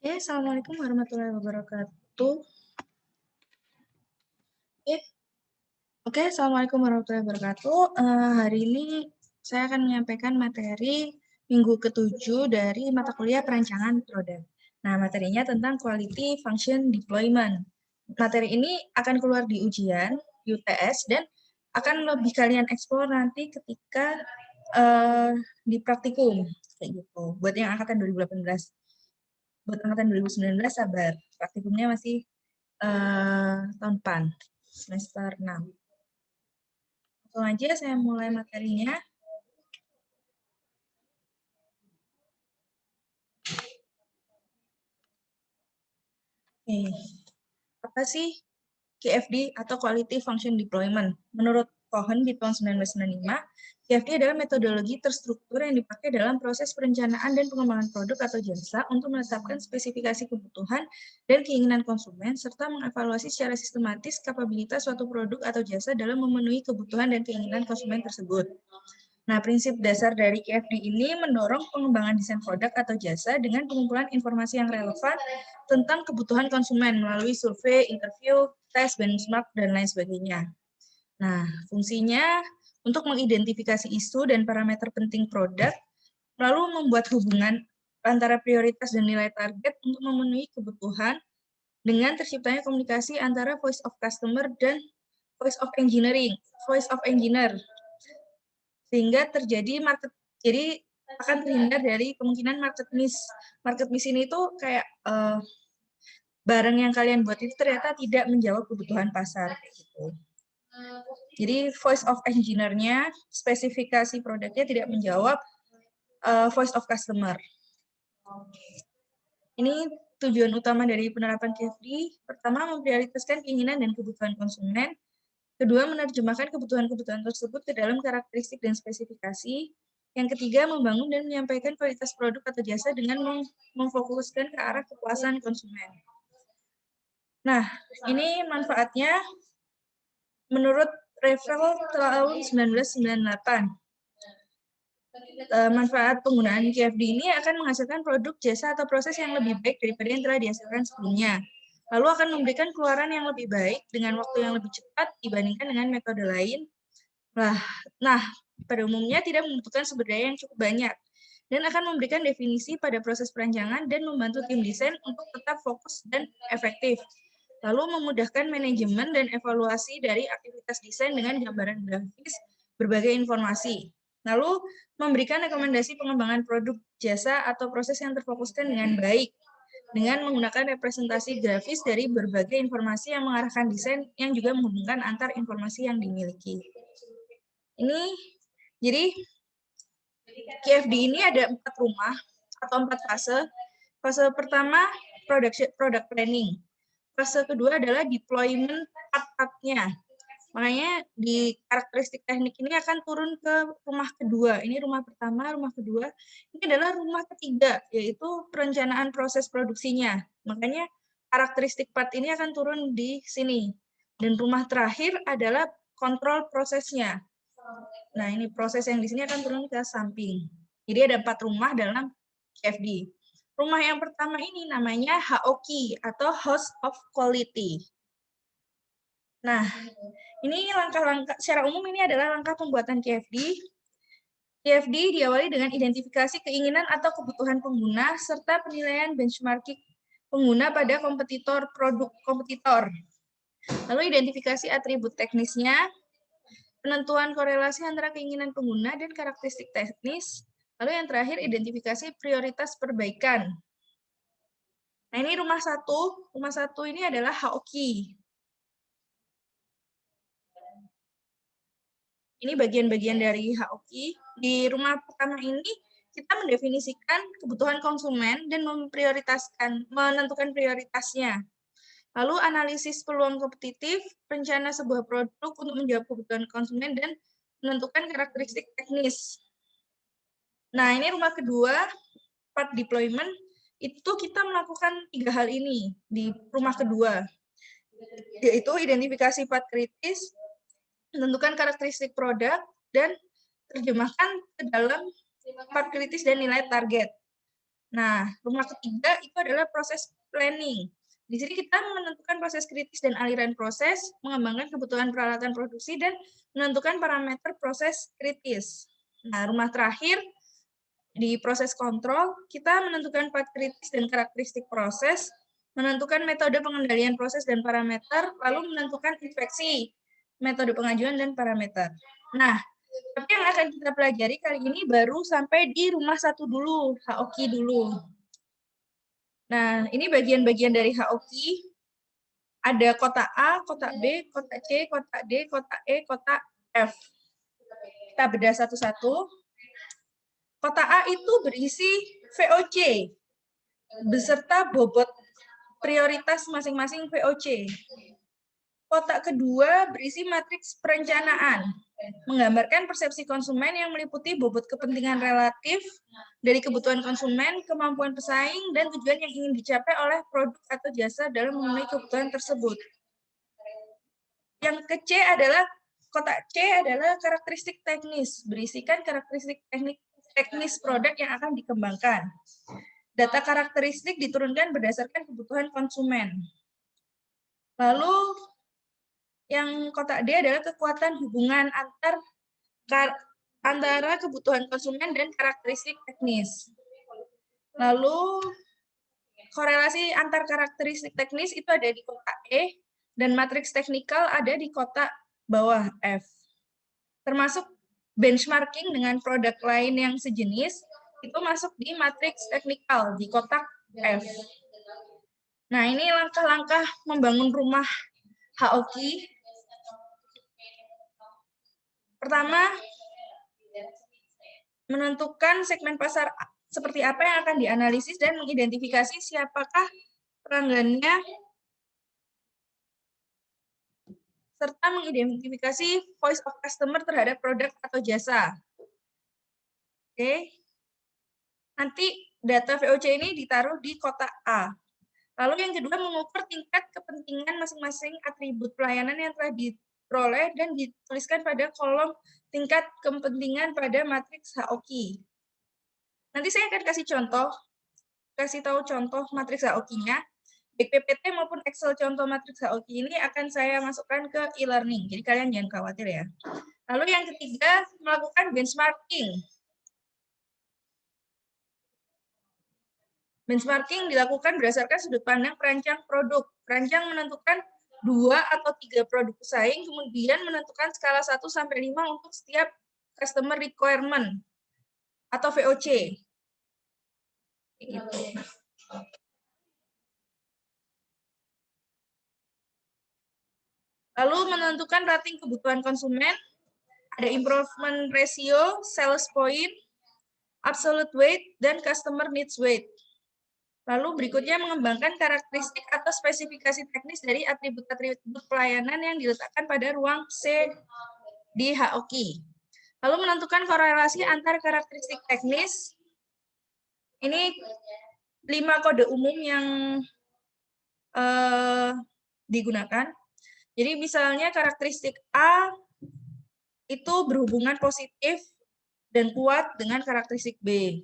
Assalamualaikum warahmatullahi wabarakatuh. Eh, Assalamualaikum warahmatullahi wabarakatuh. Hari ini saya akan menyampaikan materi minggu ke-7 dari mata kuliah perancangan produk. Nah, materinya tentang Quality Function Deployment. Materi ini akan keluar di ujian, UTS, dan akan lebih kalian eksplor nanti ketika di praktikum. Kayak gitu. Buat yang angkatan 2018. Buat angkatan 2019, sabar. Praktikumnya masih tahun depan, semester 6. Langsung aja saya mulai materinya. Oke, apa sih QFD atau Quality Function Deployment? Menurut Cohen di tahun 1995, QFD adalah metodologi terstruktur yang dipakai dalam proses perencanaan dan pengembangan produk atau jasa untuk menetapkan spesifikasi kebutuhan dan keinginan konsumen, serta mengevaluasi secara sistematis kapabilitas suatu produk atau jasa dalam memenuhi kebutuhan dan keinginan konsumen tersebut. Nah, prinsip dasar dari QFD ini mendorong pengembangan desain produk atau jasa dengan pengumpulan informasi yang relevan tentang kebutuhan konsumen melalui survei, interview, tes, benchmark, dan lain sebagainya. Nah, fungsinya untuk mengidentifikasi isu dan parameter penting produk, lalu membuat hubungan antara prioritas dan nilai target untuk memenuhi kebutuhan dengan terciptanya komunikasi antara voice of customer dan voice of engineer, sehingga terjadi jadi akan terhindar dari kemungkinan market miss. Market miss ini tuh kayak barang yang kalian buat itu ternyata tidak menjawab kebutuhan pasar kayak gitu. Jadi voice of engineer-nya, spesifikasi produknya tidak menjawab voice of customer. Ini tujuan utama dari penerapan QFD. Pertama, memprioritaskan keinginan dan kebutuhan konsumen. Kedua, menerjemahkan kebutuhan-kebutuhan tersebut ke dalam karakteristik dan spesifikasi. Yang ketiga, membangun dan menyampaikan kualitas produk atau jasa dengan memfokuskan ke arah kepuasan konsumen. Nah, ini manfaatnya menurut Revel tahun 1998. Manfaat penggunaan QFD ini akan menghasilkan produk, jasa, atau proses yang lebih baik daripada yang telah dihasilkan sebelumnya. Lalu akan memberikan keluaran yang lebih baik dengan waktu yang lebih cepat dibandingkan dengan metode lain. Nah, pada umumnya tidak membutuhkan sumber daya yang cukup banyak dan akan memberikan definisi pada proses perancangan dan membantu tim desain untuk tetap fokus dan efektif. Lalu memudahkan manajemen dan evaluasi dari aktivitas desain dengan gambaran grafis berbagai informasi. Lalu memberikan rekomendasi pengembangan produk, jasa, atau proses yang terfokuskan dengan baik dengan menggunakan representasi grafis dari berbagai informasi yang mengarahkan desain yang juga menghubungkan antar informasi yang dimiliki. Ini jadi QFD ini ada 4 rumah atau 4 fase. Fase pertama product planning. Fase kedua adalah deployment part-partnya. Makanya di karakteristik teknik ini akan turun ke rumah kedua. Ini rumah pertama, rumah kedua. Ini adalah rumah ketiga, yaitu perencanaan proses produksinya. Makanya karakteristik part ini akan turun di sini. Dan rumah terakhir adalah kontrol prosesnya. Nah, ini proses yang di sini akan turun ke samping. Jadi ada 4 rumah dalam QFD. Rumah yang pertama ini namanya HOQ atau House of Quality. Nah, ini langkah-langkah secara umum ini adalah langkah pembuatan QFD. QFD diawali dengan identifikasi keinginan atau kebutuhan pengguna serta penilaian benchmarking pengguna pada produk kompetitor. Lalu identifikasi atribut teknisnya, penentuan korelasi antara keinginan pengguna dan karakteristik teknis. Lalu yang terakhir, identifikasi prioritas perbaikan. Nah, ini rumah satu. Rumah satu ini adalah HOQ. Ini bagian-bagian dari HOQ. Di rumah pertama ini, kita mendefinisikan kebutuhan konsumen dan menentukan prioritasnya. Lalu analisis peluang kompetitif, rencana sebuah produk untuk menjawab kebutuhan konsumen, dan menentukan karakteristik teknis. Nah, ini rumah kedua, part deployment, itu kita melakukan 3 hal ini di rumah kedua, yaitu identifikasi part kritis, menentukan karakteristik produk, dan terjemahkan ke dalam part kritis dan nilai target. Nah, rumah ketiga itu adalah proses planning. Di sini kita menentukan proses kritis dan aliran proses, mengembangkan kebutuhan peralatan produksi, dan menentukan parameter proses kritis. Nah, rumah terakhir di proses kontrol, kita menentukan part kritis dan karakteristik proses, menentukan metode pengendalian proses dan parameter, lalu menentukan inspeksi, metode pengajuan, dan parameter. Nah, tapi yang akan kita pelajari kali ini baru sampai di rumah satu dulu, HOKI dulu. Nah, ini bagian-bagian dari HOKI. Ada kotak A, kotak B, kotak C, kotak D, kotak E, kotak F. Kita bedah satu-satu. Kotak A itu berisi VOC beserta bobot prioritas masing-masing VOC. Kotak kedua berisi matriks perencanaan, menggambarkan persepsi konsumen yang meliputi bobot kepentingan relatif dari kebutuhan konsumen, kemampuan pesaing, dan tujuan yang ingin dicapai oleh produk atau jasa dalam memenuhi kebutuhan tersebut. Yang ke C adalah, kotak C adalah karakteristik teknis, berisikan karakteristik teknis produk yang akan dikembangkan. Data karakteristik diturunkan berdasarkan kebutuhan konsumen. Lalu yang kotak D adalah kekuatan hubungan antara kebutuhan konsumen dan karakteristik teknis. Lalu korelasi antar karakteristik teknis itu ada di kotak E, dan matriks teknikal ada di kotak bawah F. Termasuk benchmarking dengan produk lain yang sejenis, itu masuk di matriks teknikal di kotak F. Nah, ini langkah-langkah membangun rumah HOKI. Pertama, menentukan segmen pasar seperti apa yang akan dianalisis dan mengidentifikasi siapakah pelanggannya, serta mengidentifikasi voice of customer terhadap produk atau jasa. Oke. Nanti data VOC ini ditaruh di kotak A. Lalu yang kedua, mengukur tingkat kepentingan masing-masing atribut pelayanan yang telah diperoleh dan dituliskan pada kolom tingkat kepentingan pada matriks HOKI. Nanti saya akan kasih tahu contoh matriks HOKI-nya. Baik PPT maupun Excel contoh matriks HOKI ini akan saya masukkan ke e-learning. Jadi kalian jangan khawatir ya. Lalu yang ketiga, melakukan benchmarking. Benchmarking dilakukan berdasarkan sudut pandang perancang produk. Perancang menentukan 2 atau 3 produk pesaing, kemudian menentukan skala 1 sampai 5 untuk setiap customer requirement atau VOC. Gitu. Lalu menentukan rating kebutuhan konsumen, ada improvement ratio, sales point, absolute weight, dan customer needs weight. Lalu berikutnya mengembangkan karakteristik atau spesifikasi teknis dari atribut-atribut pelayanan yang diletakkan pada ruang C di HOKI. Lalu menentukan korelasi antar karakteristik teknis. Ini 5 kode umum yang digunakan. Jadi misalnya karakteristik A itu berhubungan positif dan kuat dengan karakteristik B.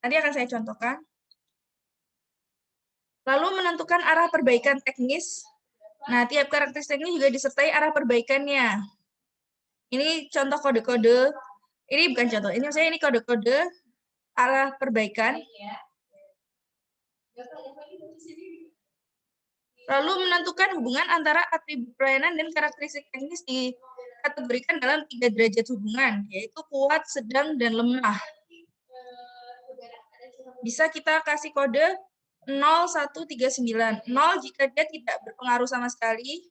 Nanti akan saya contohkan. Lalu menentukan arah perbaikan teknis. Nah, tiap karakteristik ini juga disertai arah perbaikannya. Ini contoh kode-kode. Ini bukan contoh, ini maksudnya ini kode-kode arah perbaikan. Lalu menentukan hubungan antara atribut pelayanan dan karakteristik teknis dikategorikan dalam 3 derajat hubungan, yaitu kuat, sedang, dan lemah. Bisa kita kasih kode 0139. 0 jika dia tidak berpengaruh sama sekali,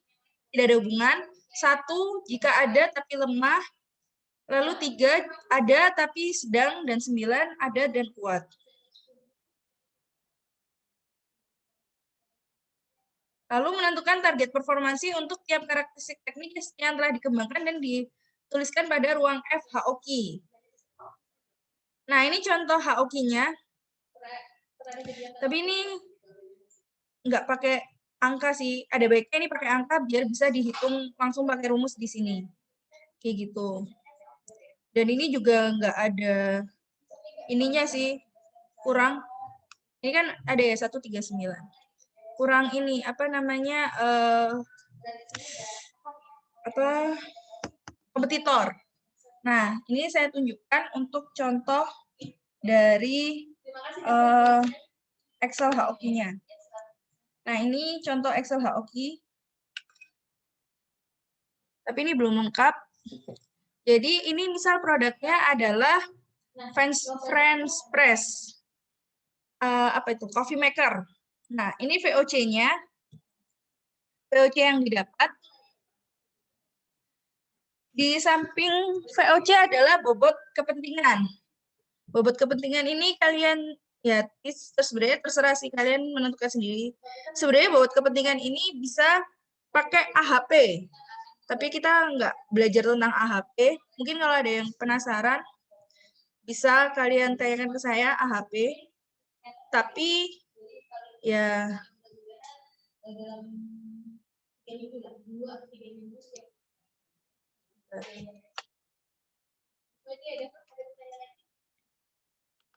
tidak ada hubungan. 1 jika ada tapi lemah. Lalu 3 ada tapi sedang, dan 9 ada dan kuat. Lalu menentukan target performansi untuk tiap karakteristik teknis yang telah dikembangkan dan dituliskan pada ruang F HOKI. Nah, ini contoh HOKI-nya. Tapi ini nggak pakai angka sih. Ada baiknya ini pakai angka biar bisa dihitung langsung pakai rumus di sini. Kayak gitu. Dan ini juga nggak ada ininya sih. kurang, ini kan ada ya 139. Kurang ini, apa namanya, kompetitor. Nah, ini saya tunjukkan untuk contoh dari Excel HOQ-nya. Nah, ini contoh Excel HOQ. Tapi ini belum lengkap. Jadi ini misal produknya adalah French press. Apa itu? Coffee maker. Nah, ini VOC-nya. VOC yang didapat. Di samping VOC adalah bobot kepentingan. Bobot kepentingan ini kalian ya sebenarnya terserah sih, kalian menentukan sendiri. Sebenarnya bobot kepentingan ini bisa pakai AHP. Tapi kita nggak belajar tentang AHP. Mungkin kalau ada yang penasaran, bisa kalian tanyakan ke saya AHP. Tapi ya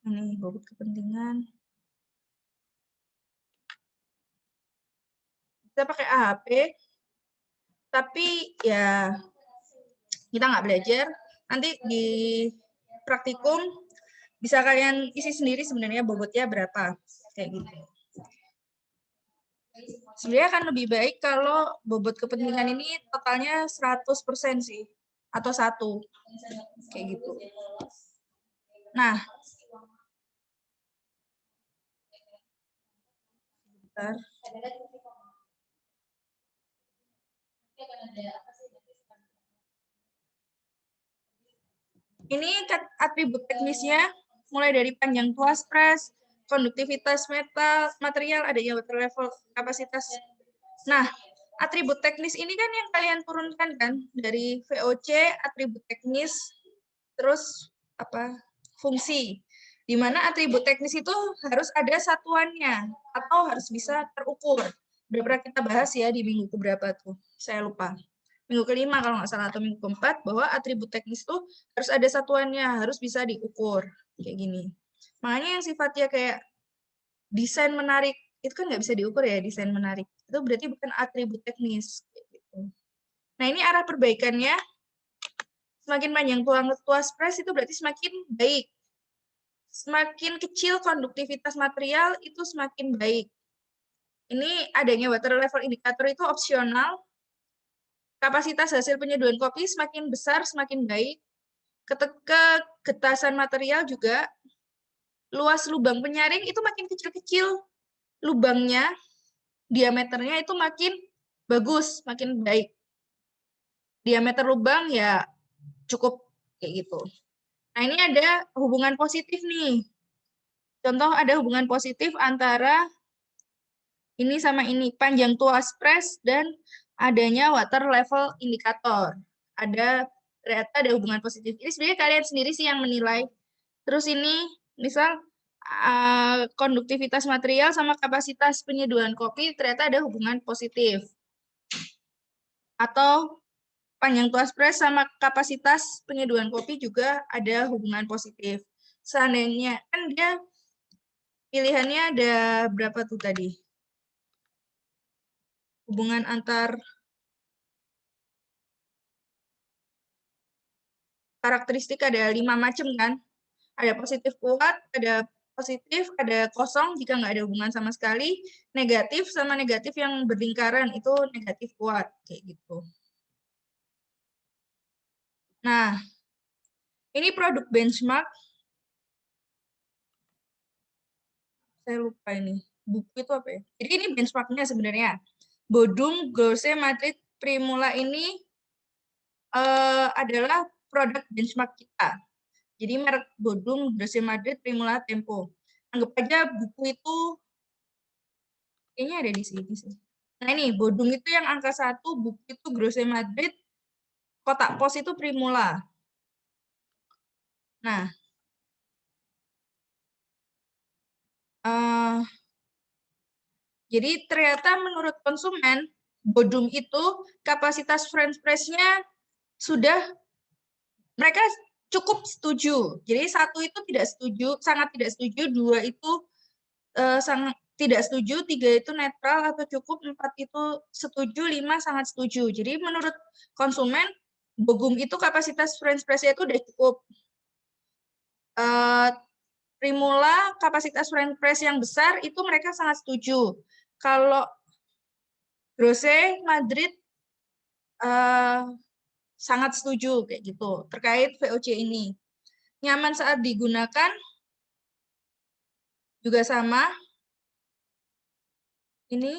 ini bobot kepentingan. Bisa pakai AHP, tapi ya kita nggak belajar. Nanti di praktikum bisa kalian isi sendiri sebenarnya bobotnya berapa, kayak gitu. Sebenarnya akan lebih baik kalau bobot kepentingan ini totalnya 100% sih, atau 1, kayak gitu. Nah, bentar. Ini atribut teknisnya, mulai dari panjang tuas press, konduktivitas material, adanya water level, kapasitas. Nah, atribut teknis ini kan yang kalian turunkan kan dari VOC, atribut teknis, terus apa fungsi. Di mana atribut teknis itu harus ada satuannya atau harus bisa terukur. Udah pernah kita bahas ya di minggu keberapa tuh, saya lupa. Minggu kelima kalau nggak salah, atau minggu keempat, bahwa atribut teknis tuh harus ada satuannya, harus bisa diukur. Kayak gini. Makanya yang sifatnya kayak desain menarik, itu kan nggak bisa diukur ya, desain menarik. Itu berarti bukan atribut teknis. Gitu. Nah, ini arah perbaikannya. Semakin panjang tuas press itu berarti semakin baik. Semakin kecil konduktivitas material itu semakin baik. Ini adanya water level indicator itu opsional. Kapasitas hasil penyeduhan kopi semakin besar, semakin baik. Kegetasan material juga. Luas lubang penyaring itu makin kecil-kecil. Lubangnya, diameternya itu makin bagus, makin baik. Diameter lubang ya cukup kayak gitu. Nah, ini ada hubungan positif nih. Contoh ada hubungan positif antara ini sama ini, panjang tuas press dan adanya water level indikator. Ternyata ada hubungan positif. Ini sebenarnya kalian sendiri sih yang menilai. Terus ini, misal konduktivitas material sama kapasitas penyeduhan kopi ternyata ada hubungan positif. Atau panjang tuas press sama kapasitas penyeduhan kopi juga ada hubungan positif. Seandainya, kan dia pilihannya ada berapa tuh tadi? Hubungan antar karakteristik ada 5 macam kan? Ada positif kuat, ada positif, ada kosong jika nggak ada hubungan sama sekali, negatif sama negatif yang berlingkaran itu negatif kuat, kayak gitu. Nah, ini produk benchmark. Saya lupa ini. Buku itu apa ya? Jadi ini benchmarknya sebenarnya. Bodum, Gorse, Madrid, Primula ini adalah produk benchmark kita. Jadi merek Bodum, Gorse, Madrid, Primula, Tempo. Anggap aja buku itu, kayaknya ada di sini sih. Nah ini, Bodum itu yang angka 1, buku itu Grosse Madrid, kotak pos itu Primula. Nah, jadi ternyata menurut konsumen, Bodum itu kapasitas French press-nya sudah, mereka cukup setuju. Jadi 1 itu tidak setuju, sangat tidak setuju, 2 itu sangat tidak setuju, 3 itu netral atau cukup, 4 itu setuju, 5 sangat setuju. Jadi menurut konsumen, Bogum itu kapasitas French press-nya itu udah cukup. Primula kapasitas French press yang besar itu mereka sangat setuju. Kalau Grose Madrid sangat setuju kayak gitu terkait VOC ini. Nyaman saat digunakan juga sama. Ini.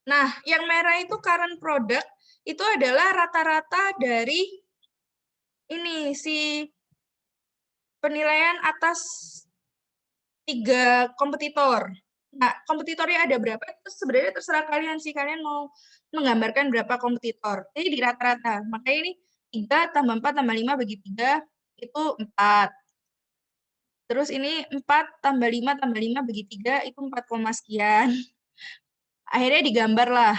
Nah, yang merah itu current product itu adalah rata-rata dari ini si penilaian atas 3 kompetitor. Nah, kompetitornya ada berapa itu sebenarnya terserah kalian sih, kalian mau menggambarkan berapa kompetitor. Jadi di rata-rata. Makanya ini 3 tambah 4 tambah 5 bagi 3 itu 4. Terus ini 4 tambah 5 tambah 5 bagi 3 itu 4, sekian. Akhirnya digambar lah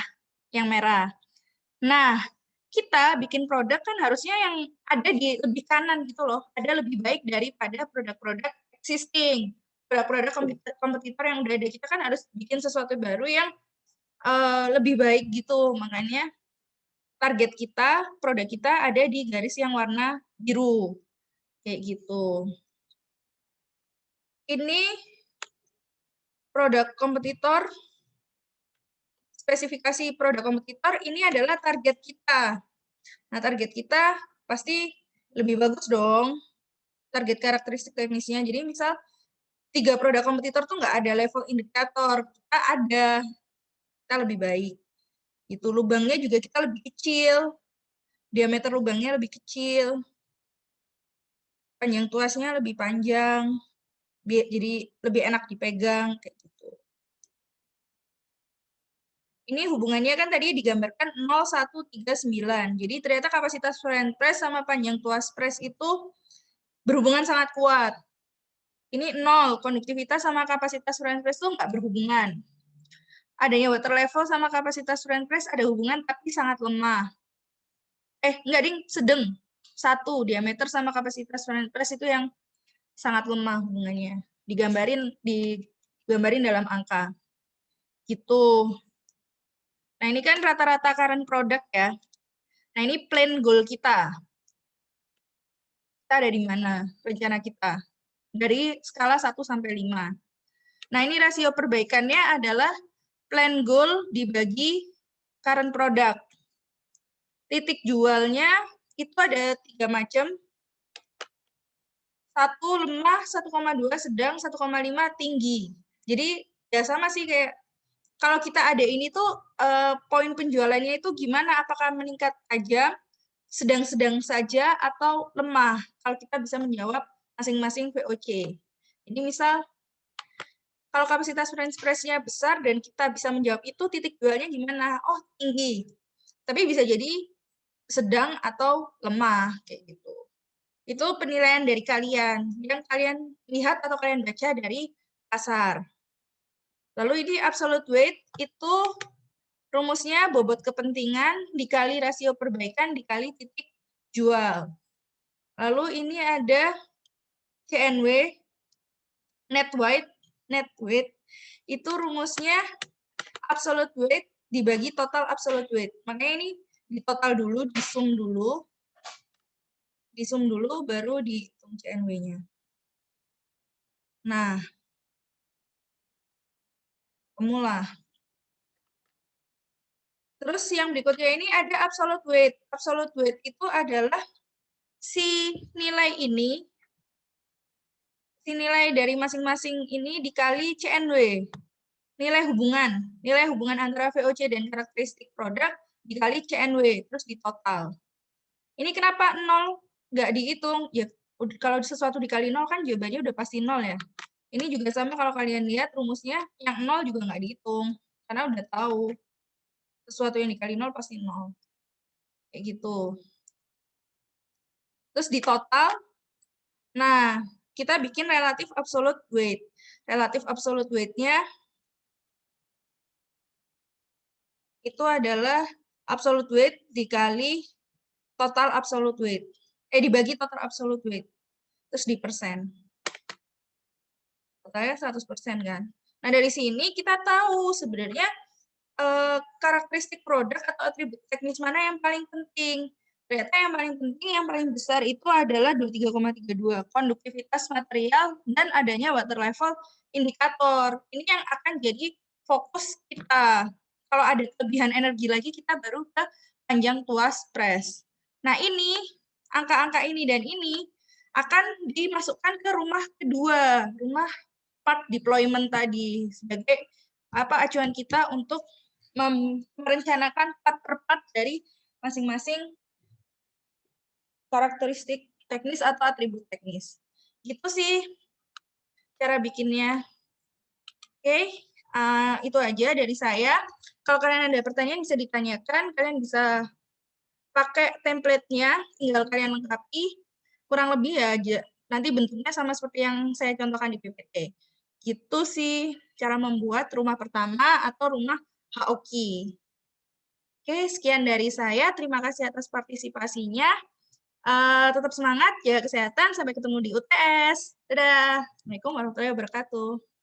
yang merah. Nah, kita bikin produk kan harusnya yang ada di lebih kanan gitu loh. Ada lebih baik daripada produk-produk existing. Produk-produk kompetitor yang udah ada. Kita kan harus bikin sesuatu baru yang lebih baik gitu. Makanya target kita, produk kita ada di garis yang warna biru. Kayak gitu. Ini produk kompetitor, spesifikasi produk kompetitor, ini adalah target kita. Nah, target kita pasti lebih bagus dong. Target karakteristik teknisnya. Jadi misal 3 produk kompetitor tuh nggak ada level indikator. Kita ada. Kita lebih baik. Itu lubangnya juga kita lebih kecil. Diameter lubangnya lebih kecil. Panjang tuasnya lebih panjang. Jadi lebih enak dipegang kayak gitu. Ini hubungannya kan tadi digambarkan 0,139. Jadi ternyata kapasitas French press sama panjang tuas press itu berhubungan sangat kuat. Ini 0, konduktivitas sama kapasitas French press itu nggak berhubungan. Adanya water level sama kapasitas French press ada hubungan tapi sangat lemah. Enggak ding, sedang. 1, diameter sama kapasitas French press itu yang sangat lemah hubungannya. Digambarin dalam angka. Gitu. Nah, ini kan rata-rata current product ya. Nah, ini plan goal kita. Kita ada di mana rencana kita? Dari skala 1 sampai 5. Nah, ini rasio perbaikannya adalah plan goal dibagi current product. Titik jualnya itu ada 3 macam. 1 lemah, 1,2 sedang, 1,5 tinggi. Jadi ya sama sih kayak kalau kita ada ini tuh poin penjualannya itu gimana? Apakah meningkat tajam, sedang-sedang saja, atau lemah? Kalau kita bisa menjawab masing-masing VOC. Jadi misal kalau kapasitas French press-nya besar dan kita bisa menjawab itu, titik jualnya gimana? Oh, tinggi. Tapi bisa jadi sedang atau lemah kayak gitu. Itu penilaian dari kalian yang kalian lihat atau kalian baca dari pasar. Lalu ini absolute weight itu rumusnya bobot kepentingan dikali rasio perbaikan dikali titik jual. Lalu ini ada CNW, net weight itu rumusnya absolute weight dibagi total absolute weight. Makanya ini di total dulu, di sum dulu, baru dihitung CNW-nya. Nah, kemulah. Terus yang berikutnya ini ada absolute weight. Absolute weight itu adalah si nilai ini, si nilai dari masing-masing ini dikali CNW. Nilai hubungan antara VOC dan karakteristik produk dikali CNW, terus ditotal. Ini kenapa 0 nggak dihitung? Ya, kalau sesuatu dikali 0 kan jawabannya udah pasti 0 ya. Ini juga sama kalau kalian lihat rumusnya, yang 0 juga nggak dihitung. Karena udah tahu sesuatu yang dikali 0 pasti 0. Kayak gitu. Terus di total, nah kita bikin relative absolute weight. Relative absolute weight-nya itu adalah absolute weight dikali total absolute weight. Dibagi total absolute weight. terus di persen. Totalnya 100% kan. Nah, dari sini kita tahu sebenarnya karakteristik produk atau atribut teknis mana yang paling penting. Ternyata yang paling penting, yang paling besar itu adalah 23,32, konduktivitas material dan adanya water level indikator. Ini yang akan jadi fokus kita. Kalau ada kelebihan energi lagi, kita baru ke panjang tuas press. Nah, ini, angka-angka ini dan ini akan dimasukkan ke rumah kedua, rumah part deployment tadi, sebagai acuan kita untuk merencanakan part per part dari masing-masing karakteristik teknis atau atribut teknis. Gitu sih cara bikinnya. Oke, itu aja dari saya. Kalau kalian ada pertanyaan bisa ditanyakan, kalian bisa pakai template-nya, tinggal kalian lengkapi. Kurang lebih ya aja. Nanti bentuknya sama seperti yang saya contohkan di PPT. Gitu sih cara membuat rumah pertama atau rumah HOKI. Oke, sekian dari saya. Terima kasih atas partisipasinya. Tetap semangat, jaga kesehatan. Sampai ketemu di UTS. Dadah. Assalamualaikum warahmatullahi wabarakatuh.